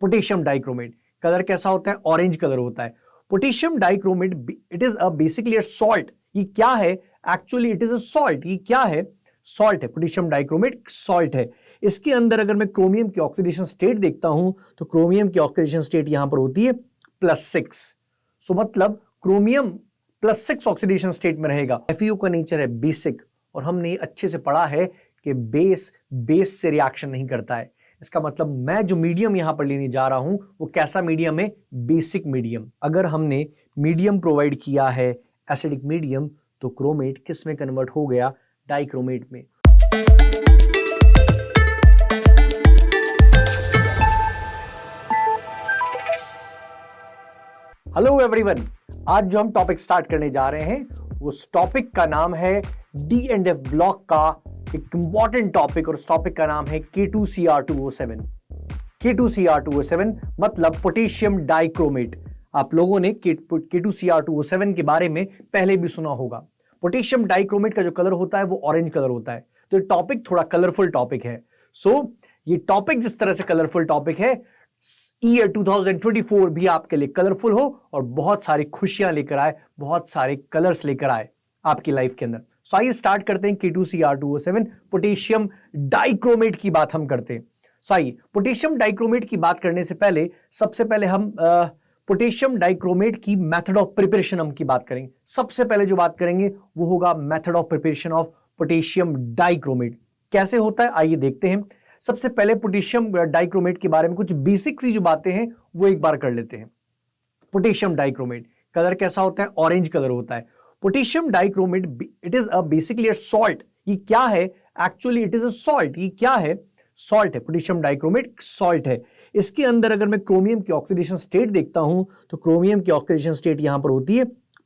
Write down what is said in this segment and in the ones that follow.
Potassium dichromate. Colour कैसा होता है? ऑरेंज कलर होता है। Potassium dichromate it is basically a salt. ये क्या है? Actually it is a salt. ये क्या है? सॉल्ट है। पोटेशियम डाइक्रोमेट सॉल्ट है। इसके अंदर अगर मैं क्रोमियम की ऑक्सीडेशन स्टेट देखता हूं तो क्रोमियम की ऑक्सीडेशन स्टेट यहां पर होती है +6। सो मतलब क्रोमियम +6 ऑक्सीडेशन स्टेट में रहेगा। FeO का नेचर है बेसिक, और हमने अच्छे से पढ़ा है कि बेस से रिएक्शन नहीं करता है। इसका मतलब मैं जो मीडियम यहां पर लेने जा रहा हूं वो कैसा मीडियम है? Basic medium. अगर हमने मीडियम प्रोवाइड किया है एसिडिक मीडियम, तो क्रोमेट किस में कन्वर्ट हो गया? डाइक्रोमेट में। हेलो एवरीवन, आज जो हम टॉपिक स्टार्ट करने जा रहे हैं उस टॉपिक का नाम है डी एंड एफ ब्लॉक का एक इंपॉर्टेंट टॉपिक, और उस टॉपिक का नाम है K2Cr2O7। K2Cr2O7 मतलब पोटेशियम डाइक्रोमेट। आप लोगों ने K2Cr2O7 के बारे में पहले भी सुना होगा। पोटेशियम डाइक्रोमेट का जो कलर होता है वो ऑरेंज कलर होता है। तो ये टॉपिक थोड़ा कलरफुल टॉपिक है। ये टॉपिक जिस तरह से कलरफुल टॉपिक है, ईयर 2024 भी आपके लिए कलरफुल हो और बहुत सारी खुशियां लेकर आए, बहुत सारे कलर्स लेकर आए आपकी लाइफ के अंदर। सो आइए स्टार्ट करते हैं K2Cr2O7 पोटेशियम डाइक्रोमेट की बात हम करते हैं। आइए पोटेशियम डाइक्रोमेट की बात करने से पहले सबसे पहले हम पोटेशियम डाइक्रोमेट की मेथड ऑफ प्रिपरेशन हम की बात करेंगे। सबसे पहले जो बात करेंगे वो होगा method of preparation of potassium dichromate. कैसे होता है आइए देखते हैं। सबसे पहले पोटेशियम डाइक्रोमेट के बारे में कुछ बेसिक सी जो बातें हैं वो एक बार कर लेते हैं। पोटेशियम डाइक्रोमेट कलर कैसा होता है? ऑरेंज कलर होता है। Potassium dichromate it is basically a salt. ये क्या है? Actually it is a salt. ये क्या है? सॉल्ट है। पोटेशियम डाइक्रोमेट सॉल्ट है। इसके अंदर अगर मैं क्रोमियम की ऑक्सीडेशन स्टेट देखता हूं तो क्रोमियम की ऑक्सीडेशन स्टेट यहां पर होती है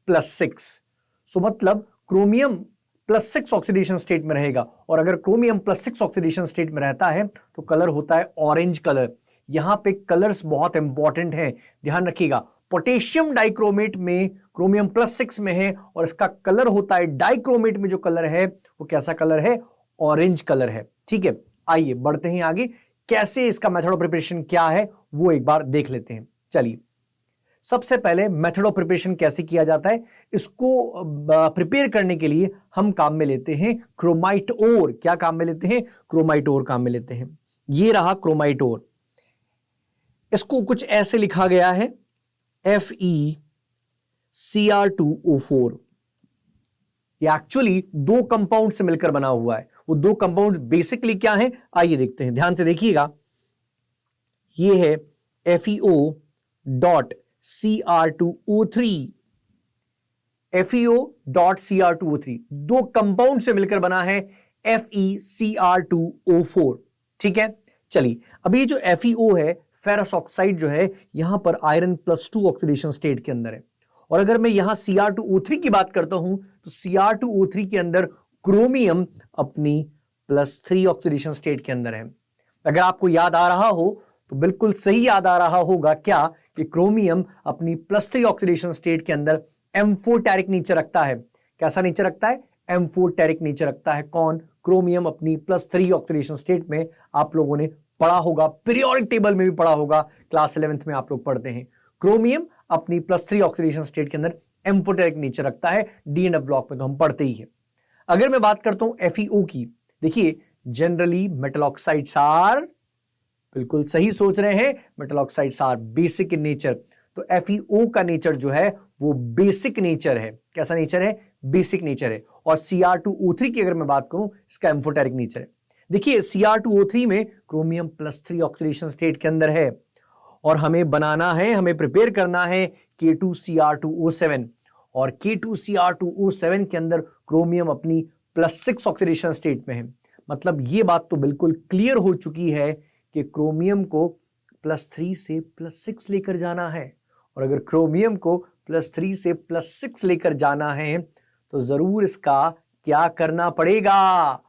+6। सो मतलब क्रोमियम +6 ऑक्सीडेशन स्टेट में रहेगा, और अगर क्रोमियम +6 ऑक्सीडेशन स्टेट में रहता है तो कलर होता है ऑरेंज कलर। यहां पे कलर्स बहुत इंपॉर्टेंट हैं, ध्यान रखिएगा। पोटेशियम डाइक्रोमेट में क्रोमियम +6 में है और इसका कलर होता है, डाइक्रोमेट में जो कलर है वो कैसा कलर है? ऑरेंज कलर है। ठीक है, आइए बढ़ते हैं आगे। कैसे इसका मेथड ऑफ प्रिपरेशन क्या है वो एक बार देख लेते हैं। चलिए सबसे पहले मेथड ऑफ प्रिपरेशन कैसे किया जाता है, इसको प्रिपेयर करने के लिए हम काम में लेते हैं क्रोमाइट ओर। क्या काम में लेते हैं? क्रोमाइट ओर काम में लेते हैं। ये रहा क्रोमाइट ओर। इसको कुछ ऐसे लिखा गया है FeCr2O4। ये एक्चुअली दो कंपाउंड से मिलकर बना हुआ है। वो दो कंपाउंड बेसिकली क्या है आइए देखते हैं, ध्यान से देखिएगा। ये है FeO.Cr2O3। FeO.Cr2O3 दो कंपाउंड से मिलकर बना है FeCr2O4। ठीक है, चलिए अब ये जो FeO है, फेरस ऑक्साइड जो है, यहां पर आयरन +2 ऑक्सीडेशन स्टेट के अंदर है। और अगर मैं यहां Cr2O3 की बात करता हूं तो Cr2O3 के अंदर क्रोमियम अपनी +3 ऑक्सीडेशन स्टेट के अंदर है। अगर आपको याद आ रहा हो तो बिल्कुल सही याद आ रहा होगा क्या कि क्रोमियम अपनी +3 ऑक्सीडेशन स्टेट के अंदर M4 टेरिक नेचर रखता है। कैसा नेचर रखता है? M4 टेरिक नेचर रखता है। कौन? क्रोमियम अपनी +3 ऑक्सीडेशन स्टेट में। आप लोगों ने पढ़ा होगा, पीरियोडिक टेबल में भी पढ़ा होगा, क्लास 11th में आप लोग पढ़ते हैं। क्रोमियम अपनी +3 ऑक्सीडेशन स्टेट के अंदर M4 टेरिक नेचर रखता है। डी एंड एफ ब्लॉक में तो हम पढ़ते ही है। अगर मैं बात करता हूं FeO की, देखिए जनरली मेटल ऑक्साइड्स आर, बिल्कुल सही सोच रहे हैं, metal oxides are basic in nature. तो FeO का नेचर जो है वो बेसिक नेचर है। कैसा नेचर है? बेसिक नेचर है। और Cr2O3 की अगर मैं बात करूं, इसका एम्फोटेरिक नेचर है। देखिए Cr2O3 में क्रोमियम +3 ऑक्सीडेशन स्टेट के अंदर है, और हमें बनाना है, हमें प्रिपेयर करना है K2Cr2O7। और K2Cr2O7 के अंदर क्रोमियम अपनी +6 ऑक्सीडेशन स्टेट में है। मतलब ये बात तो बिल्कुल क्लियर हो चुकी है कि क्रोमियम को +3 से +6 लेकर जाना है। और अगर क्रोमियम को +3 से +6 लेकर जाना है तो जरूर इसका क्या करना पड़ेगा?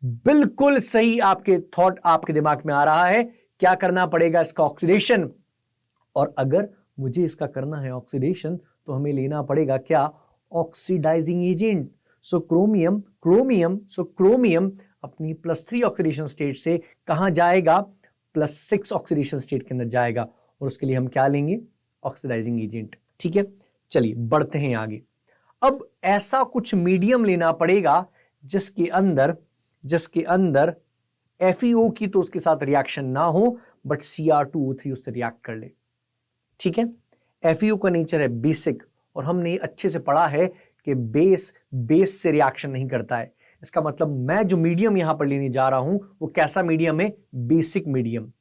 बिल्कुल सही आपके थॉट आपके दिमाग में आ रहा है। क्या करना पड़ेगा? इसका ऑक्सीडेशन। और अगर मुझे इसका करना है ऑक्सीडेशन तो हमें लेना पड़ेगा क्या? Oxidising agent. सो क्रोमियम अपनी +3 ऑक्सीडेशन स्टेट से कहां जाएगा? +6 ऑक्सीडेशन स्टेट के अंदर जाएगा और उसके लिए हम क्या लेंगे, ऑक्सीडाइजिंग एजेंट। ठीक है, चलिए बढ़ते हैं आगे। अब ऐसा कुछ मीडियम लेना पड़ेगा जिसके अंदर FeO की तो उसके साथ रिएक्शन ना हो बट Cr2O3 उससे रिएक्ट कर ले। ठीक है, FeO का नेचर है बेसिक और हमने अच्छे से पढ़ा है कि बेस से रिएक्शन नहीं करता है। इसका मतलब मैं जो मीडियम यहां पर लेने जा रहा हूं वो कैसा मीडियम है, बेसिक मीडियम।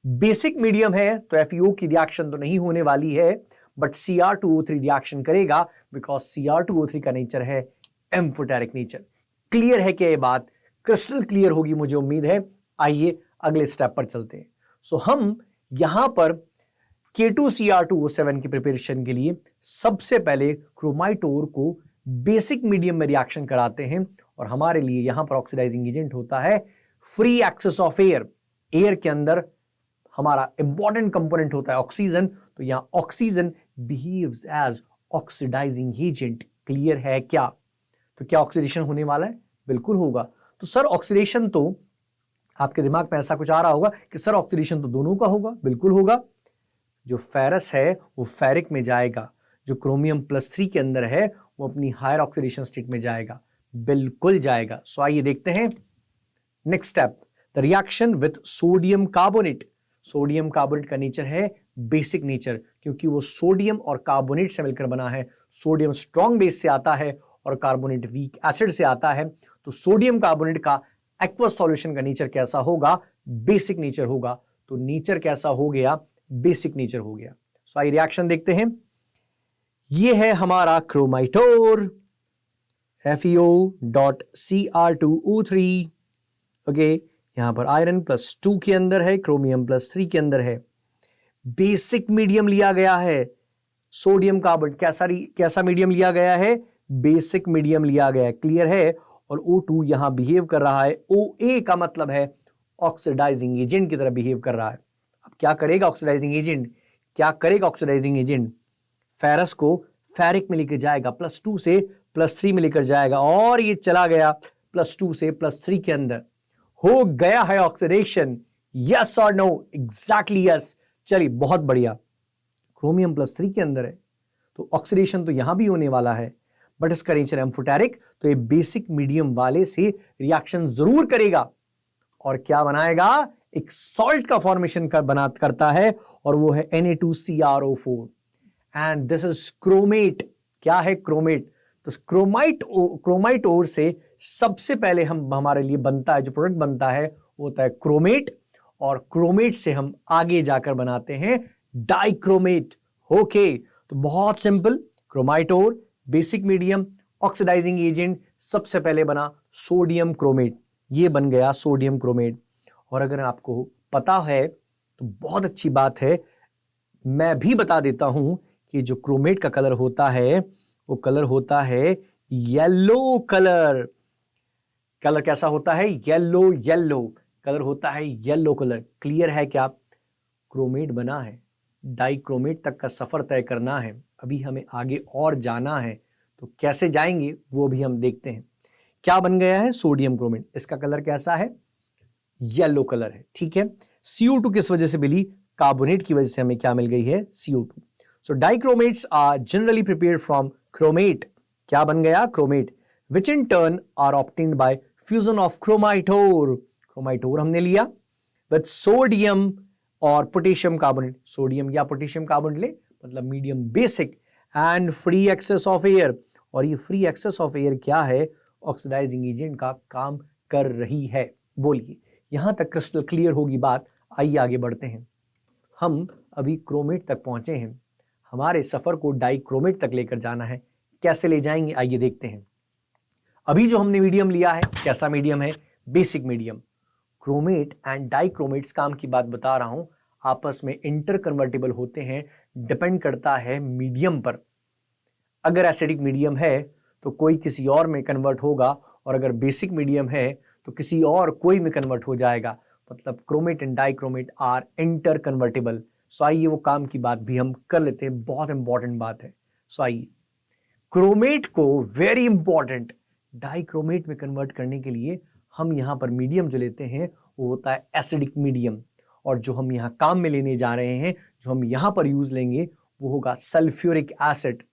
बेसिक मीडियम है तो FeO की रिएक्शन तो नहीं होने वाली है बट Cr2O3 रिएक्शन करेगा बिकॉज Cr2O3 का नेचर है एम्फोटेरिक नेचर। क्लियर है क्या ये बात, क्रिस्टल क्लियर होगी मुझे उम्मीद है। आइए अगले स्टेप पर चलते हैं। सो हम यहां पर K2Cr2O7 की प्रिपरेशन के लिए सबसे पहले क्रोमाइटोर को बेसिक मीडियम में रिएक्शन कराते हैं और हमारे लिए यहां पर ऑक्सीडाइजिंग एजेंट होता है free excess of air. Air के अंदर हमारा इंपॉर्टेंट कंपोनेंट होता है ऑक्सीजन, तो यहां oxygen behaves as oxidizing agent. Clear है क्या? तो क्या ऑक्सीडेशन होने वाला है? बिल्कुल होगा। तो सर ऑक्सीडेशन तो आपके दिमाग में ऐसा कुछ आ रहा होगा कि सर ऑक्सीडेशन तो दोनों का होगा। बिल्कुल होगा। जो फेरस है वो फेरिक में जाएगा, जो क्रोमियम +3 के अंदर है वो अपनी हायर ऑक्सीडेशन स्टेट में जाएगा। बिल्कुल जाएगा। सो आइए देखते हैं next step, the reaction with sodium carbonate. Sodium carbonate का नेचर है बेसिक नेचर क्योंकि वो सोडियम और कार्बोनेट से मिलकर बना है। सोडियम स्ट्रॉन्ग बेस से आता है और कार्बोनेट वीक एसिड से आता है। तो सोडियम कार्बोनेट का एक्वस सॉल्यूशन का नेचर कैसा होगा? बेसिक नेचर होगा। तो नेचर कैसा हो गया? बेसिक नेचर हो गया। सो आइए रिएक्शन देखते हैं। ये है हमारा क्रोमाइटोर FeO.Cr2O3। ओके, यहां पर आयरन +2 के अंदर है, क्रोमियम +3 के अंदर है। बेसिक मीडियम लिया गया है। सोडियम कार्बोनेट कैसा मीडियम लिया गया है? बेसिक मीडियम लिया गया है। क्लियर है। और O2 यहां बिहेव कर रहा है, OA का मतलब है ऑक्सीडाइजिंग एजेंट की तरह बिहेव कर रहा है। अब क्या करेगा oxidizing agent? Oxidizing agent ferrous को फेरिक में लेकर जाएगा, +2 से +3 में लेकर जाएगा और ये चला गया +2 से +3 के अंदर। हो गया है ऑक्सीडेशन। यस और नो? Exactly yes. चलिए बहुत बढ़िया। क्रोमियम +3 के अंदर है तो ऑक्सीडेशन तो यहां भी होने वाला है बट इसका नेचर एम्फोटेरिक, तो ये बेसिक मीडियम वाले से रिएक्शन जरूर करेगा और क्या बनाएगा? एक सॉल्ट का फॉर्मेशन करता है और वो है Na2CrO4 and this is chromate. क्या है? क्रोमेट। तो क्रोमाइट ओर से सबसे पहले हमारे लिए बनता है, जो प्रोडक्ट बनता है वो होता है क्रोमेट और क्रोमेट से हम आगे जाकर बनाते हैं डाइक्रोमेट। ओके, तो बहुत simple. Chromite ore, basic medium, oxidising agent, सबसे पहले बना सोडियम क्रोमेट। ये बन गया सोडियम क्रोमेट। और अगर आपको पता है तो बहुत अच्छी बात है, मैं भी बता देता हूं कि जो क्रोमेट का कलर होता है वो कलर होता है येलो कलर। कलर कैसा होता है? येलो कलर होता है, येलो कलर। क्लियर है क्या? क्रोमेट बना है, डाइक्रोमेट तक का सफर तय करना है। अभी हमें आगे और जाना है, तो कैसे जाएंगे वो भी हम देखते हैं। क्या बन गया है? Sodium chromate. इसका कलर कैसा है? येलो कलर है। ठीक है। CO2 किस वजह से मिली? कार्बोनेट की वजह से हमें क्या मिल गई है? CO2। So dichromates are generally prepared from chromate. क्या बन गया? Chromate, which in turn are obtained by fusion of chromite ore. Chromite ore हमने लिया विद सोडियम और पोटेशियम कार्बोनेट। सोडियम या पोटेशियम कार्बोनेट ले, मतलब medium basic and free excess of air. और ये फ्री एक्सेस ऑफ एयर क्या है? ऑक्सीडाइजिंग एजेंट का काम कर रही है। बोलिए, यहां तक क्रिस्टल क्लियर होगी बात। आइए आगे बढ़ते हैं। हम अभी क्रोमेट तक पहुंचे हैं, हमारे सफर को डाइक्रोमेट तक लेकर जाना है। कैसे ले जाएंगे आइए देखते हैं। अभी जो हमने मीडियम लिया है, कैसा मीडियम है? Basic medium. क्रोमेट एंड डाइक्रोमेट्स काम की बात बता रहा हूं, आपस में इंटर कन्वर्टेबल होते हैं, डिपेंड करता है मीडियम पर। अगर एसिडिक मीडियम है तो कोई किसी और में कन्वर्ट होगा और अगर बेसिक मीडियम है तो किसी और कोई में कन्वर्ट हो जाएगा। मतलब chromate and dichromate are inter convertible. So आइए वो काम की बात भी हम कर लेते हैं, बहुत इंपॉर्टेंट बात है। सो आइए, क्रोमेट को वेरी इंपॉर्टेंट डाइक्रोमेट में कन्वर्ट करने के लिए हम यहां पर मीडियम जो लेते हैं वो होता है एसिडिक मीडियम। और जो हम यहाँ काम में लेने जा रहे हैं, जो हम यहाँ पर यूज लेंगे वो होगा सल्फ्यूरिक एसिड।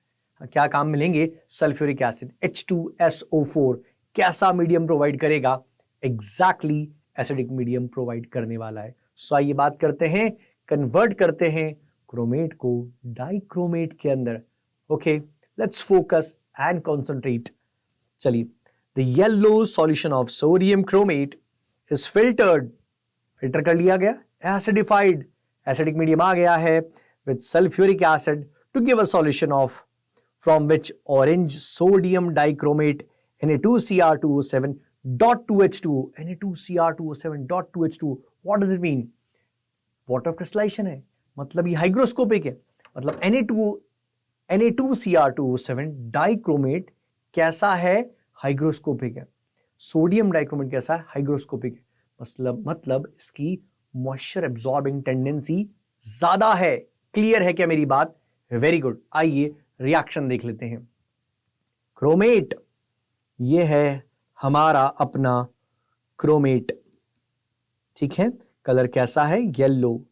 क्या काम में लेंगे? सल्फ्यूरिक एसिड H2SO4 कैसा मीडियम प्रोवाइड करेगा? एग्जैक्टली एसिडिक मीडियम प्रोवाइड करने वाला है। सो आइए बात करते हैं, कन्वर्ट करते हैं क्रोमेट को डाइक्रोमेट के अंदर। Okay, let's focus and concentrate. चलिए, the yellow solution of sodium chromate is filtered, filter कर लिया गया, एसिडिफाइड, एसिडिक मीडियम आ गया है with sulphuric acid to give a solution of from which orange sodium dichromate Na2Cr2O7 dot 2H2O, Na2Cr2O7 dot 2H2O, what does it mean? Water crystallization है, मतलब ये hygroscopic है, मतलब Na2Cr2O7 डाइक्रोमेट कैसा है? हाइग्रोस्कोपिक है। सोडियम डाइक्रोमेट कैसा है? हाइग्रोस्कोपिक है। मतलब इसकी मॉइस्चर एब्जॉर्बिंग टेंडेंसी ज्यादा है। क्लियर है क्या मेरी बात? Very good. आइए रिएक्शन देख लेते हैं। क्रोमेट, ये है हमारा अपना क्रोमेट, ठीक है। कलर कैसा है? येलो।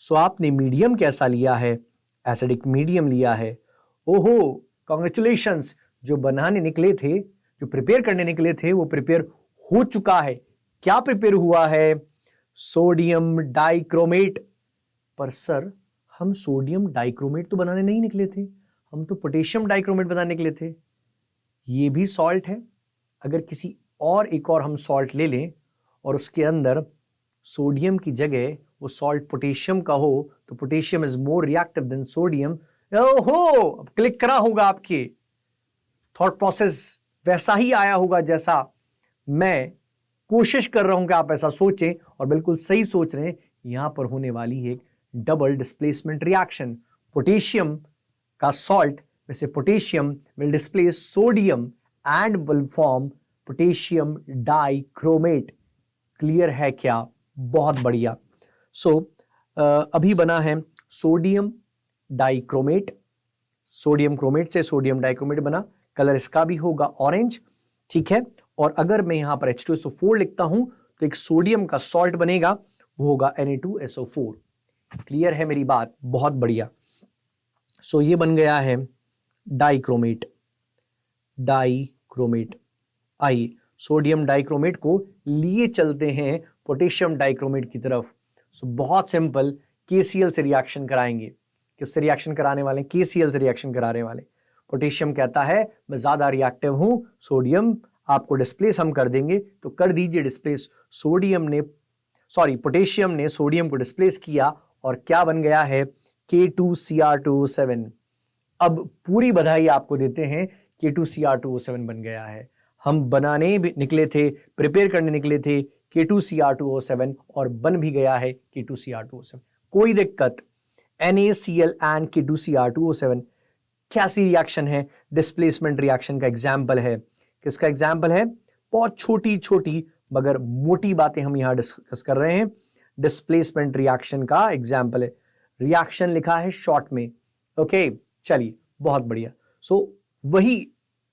सो आपने मीडियम कैसा लिया है? एसिडिक मीडियम लिया है। ओहो, कॉन्ग्रेचुलेशंस, जो बनाने निकले थे, जो प्रिपेयर करने निकले थे, वो प्रिपेयर हो चुका है। क्या प्रिपेयर हुआ है? Sodium dichromate. पर सर, हम सोडियम डाइक्रोमेट तो बनाने नहीं निकले थे, हम तो पोटेशियम डाइक्रोमेट बनाने निकले थे। ये भी सॉल्ट है। अगर किसी और एक और हम सॉल्ट ले लें और उसके अंदर सोडियम की जगह वो सॉल्ट पोटेशियम का हो, तो potassium is more reactive than sodium. ओहो, अब क्लिक करा होगा, आपके थॉट प्रोसेस वैसा ही आया होगा जैसा मैं कोशिश कर रहा हूं कि आप ऐसा सोचें, और बिल्कुल सही सोच रहे हैं। यहां पर होने वाली है एक डबल डिस्प्लेसमेंट रिएक्शन। पोटेशियम का सॉल्ट में से potassium will displace sodium and will form potassium dichromate. Clear है क्या? बहुत बढ़िया। सो अभी बना है सोडियम डाइक्रोमेट, सोडियम क्रोमेट से सोडियम डाइक्रोमेट बना। कलर इसका भी होगा ऑरेंज, ठीक है। और अगर मैं यहां पर H2SO4 लिखता हूं तो एक सोडियम का सॉल्ट बनेगा, वो होगा Na2SO4। क्लियर है मेरी बात? बहुत बढ़िया। सो ये बन गया है डाइक्रोमेट, डाइक्रोमेट। आइए सोडियम डाइक्रोमेट को लिए चलते हैं पोटेशियम डाइक्रोमेट की तरफ। सो बहुत सिंपल, KCl से रिएक्शन कराएंगे। किससे रिएक्शन कराने वाले? KCl से रिएक्शन कराने वाले। पोटेशियम कहता है मैं ज्यादा रिएक्टिव हूं, सोडियम आपको डिस्प्लेस हम कर देंगे, तो कर दीजिए डिस्प्लेस। पोटेशियम ने सोडियम को डिस्प्लेस किया और क्या बन गया है? K2Cr2O7। अब पूरी बधाई आपको देते हैं, K2Cr2O7 बन गया है। हम बनाने भी निकले थे, प्रिपेयर करने निकले थे K2Cr2O7, और बन भी गया है K2Cr2O7। कोई दिक्कत? NaCl एंड K2Cr2O7 कैसी रिएक्शन है? डिस्प्लेसमेंट रिएक्शन का एग्जाम्पल है। किसका एग्जाम्पल है? बहुत छोटी छोटी मगर मोटी बातें हम यहां डिस्कस कर रहे हैं। डिस्प्लेसमेंट रिएक्शन का एग्जाम्पल है। रिएक्शन लिखा है शॉर्ट में। ओके, चलिए बहुत बढ़िया। सो वही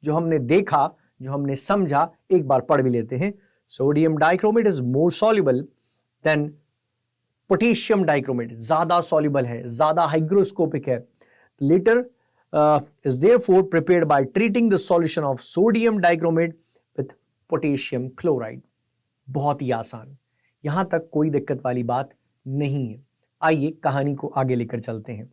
जो हमने देखा, जो हमने समझा, एक बार पढ़ भी लेते हैं। Sodium dichromate is more soluble than potassium dichromate. ज्यादा सॉल्युबल है, ज्यादा हाइग्रोस्कोपिक है। Latter is therefore prepared by treating the solution of sodium dichromate with potassium chloride। बहुत ही आसान, यहां तक कोई दिक्कत वाली बात नहीं है। आइए कहानी को आगे लेकर चलते हैं।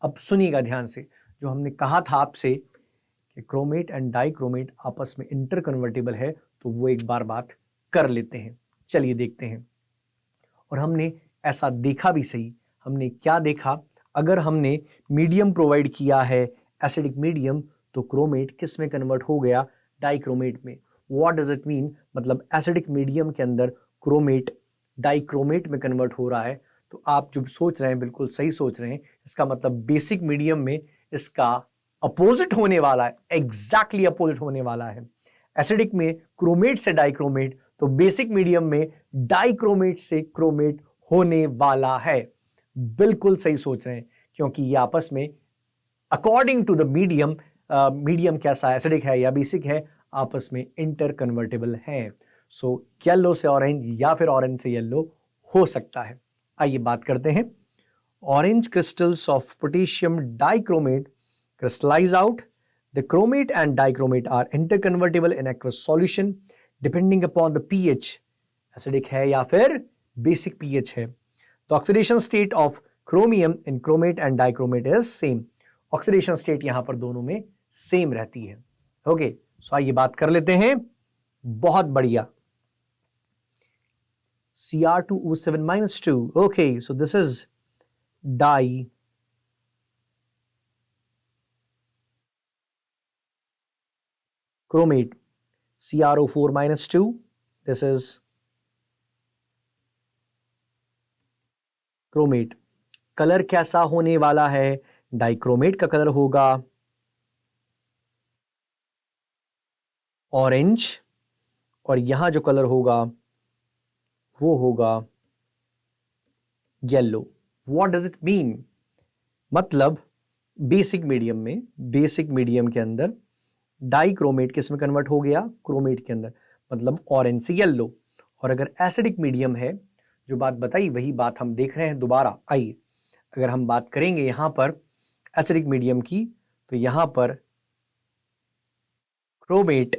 अब सुनिएगा ध्यान से, जो हमने कहा था आपसे कि क्रोमेट एंड डाइक्रोमेट आपस में इंटरकन्वर्टेबल है, तो वो एक बार बात कर लेते हैं। चलिए देखते हैं। और हमने ऐसा देखा भी सही। हमने क्या देखा? अगर हमने मीडियम प्रोवाइड किया है एसिडिक मीडियम, तो क्रोमेट किस में कन्वर्ट हो गया? डाइक्रोमेट में। What does it mean? मतलब एसिडिक मीडियम के अंदर क्रोमेट डाइक्रोमेट में कन्वर्ट हो रहा है। तो आप जो सोच रहे हैं बिल्कुल सही सोच रहे हैं। इसका मतलब बेसिक मीडियम में इसका अपोजिट होने वाला है, एग्जैक्टली अपोजिट होने वाला है। एसिडिक में क्रोमेट से डाइक्रोमेट, तो बेसिक मीडियम में डाइक्रोमेट से क्रोमेट होने वाला है। बिल्कुल सही सोच रहे हैं, क्योंकि ये आपस में according to the medium, medium कैसा एसिडिक है या बेसिक है, आपस में इंटर कन्वर्टेबल है। सो येलो से ऑरेंज या फिर ऑरेंज से येलो हो सकता है। आइए बात करते हैं। Orange crystals of potassium dichromate crystallize out. The chromate and dichromate are interconvertible in aqueous solution depending upon the pH. Acidic है या फिर basic pH है. The oxidation state of chromium in chromate and dichromate is same. Oxidation state यहां पर दोनों में same रहती है. Okay, so आइए बात कर लेते हैं. बहुत बढ़िया. Cr2O7-2. Okay, so this is di chromate. CrO4-2. This is chromate. Colour कैसा होने वाला है? डाइक्रोमेट का कलर होगा ऑरेंज और यहां जो कलर होगा वो होगा yellow. What does it mean? मतलब बेसिक मीडियम के अंदर डाइक्रोमेट किस में कन्वर्ट हो गया? क्रोमेट के अंदर, मतलब ऑरेंज से येलो. और अगर एसिडिक मीडियम है, जो बात बताई वही बात हम देख रहे हैं दोबारा. आइए अगर हम बात करेंगे यहां पर एसिडिक मीडियम की, तो यहां पर क्रोमेट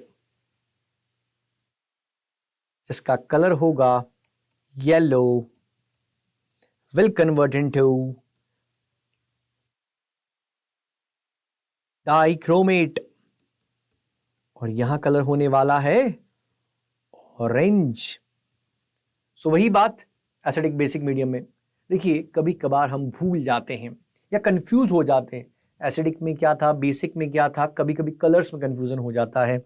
जिसका कलर होगा yellow will convert into dichromate और यहां कलर होने वाला है ऑरेंज. सो वही बात एसिडिक बेसिक मीडियम में. देखिए कभी कभार हम भूल जाते हैं या कंफ्यूज हो जाते हैं, एसिडिक में क्या था, बेसिक में क्या था. कभी कभी कलर्स में कंफ्यूजन हो जाता है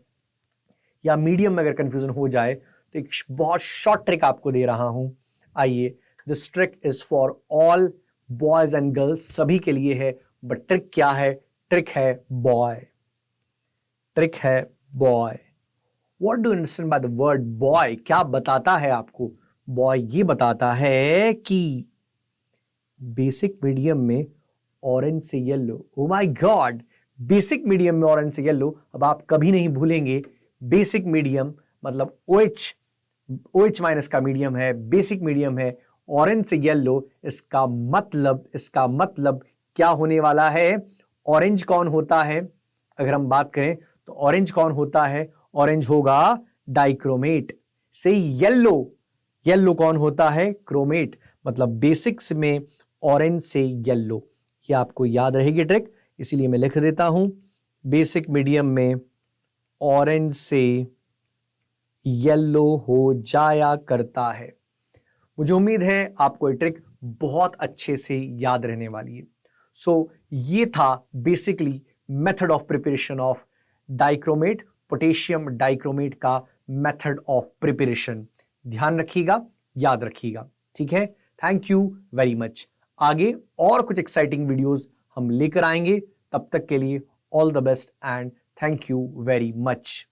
या मीडियम में अगर कंफ्यूजन हो जाए तो एक बहुत शॉर्ट ट्रिक आपको दे रहा हूं. आइए, this trick is for all boys and girls, सभी के लिए है. बट ट्रिक क्या है? ट्रिक है बॉय. ट्रिक है boy. What do you understand by the word boy? क्या बताता है आपको? बॉय ये बताता है कि बेसिक मीडियम में ऑरेंज से yellow. Oh my God, basic medium में ऑरेंज से येलो. अब आप कभी नहीं भूलेंगे, बेसिक मीडियम मतलब OH माइनस का मीडियम है, बेसिक मीडियम है, ऑरेंज से येलो. इसका मतलब क्या होने वाला है? ऑरेंज कौन होता है? अगर हम बात करें तो ऑरेंज कौन होता है? ऑरेंज होगा डाइक्रोमेट से. येलो कौन होता है? क्रोमेट. मतलब बेसिक्स में ऑरेंज से येलो. ये आपको याद रहेगी ट्रिक, इसीलिए मैं लिख देता हूं. बेसिक मीडियम में ऑरेंज से येलो हो जाया करता है. मुझे उम्मीद है आपको ये ट्रिक बहुत अच्छे से याद रहने वाली है. सो ये था basically method of preparation of dichromate, potassium dichromate का मेथड ऑफ प्रिपरेशन. ध्यान रखिएगा, याद रखिएगा. ठीक है, थैंक यू वेरी मच. आगे और कुछ एक्साइटिंग वीडियोस हम लेकर आएंगे. तब तक के लिए all the best and thank you very much.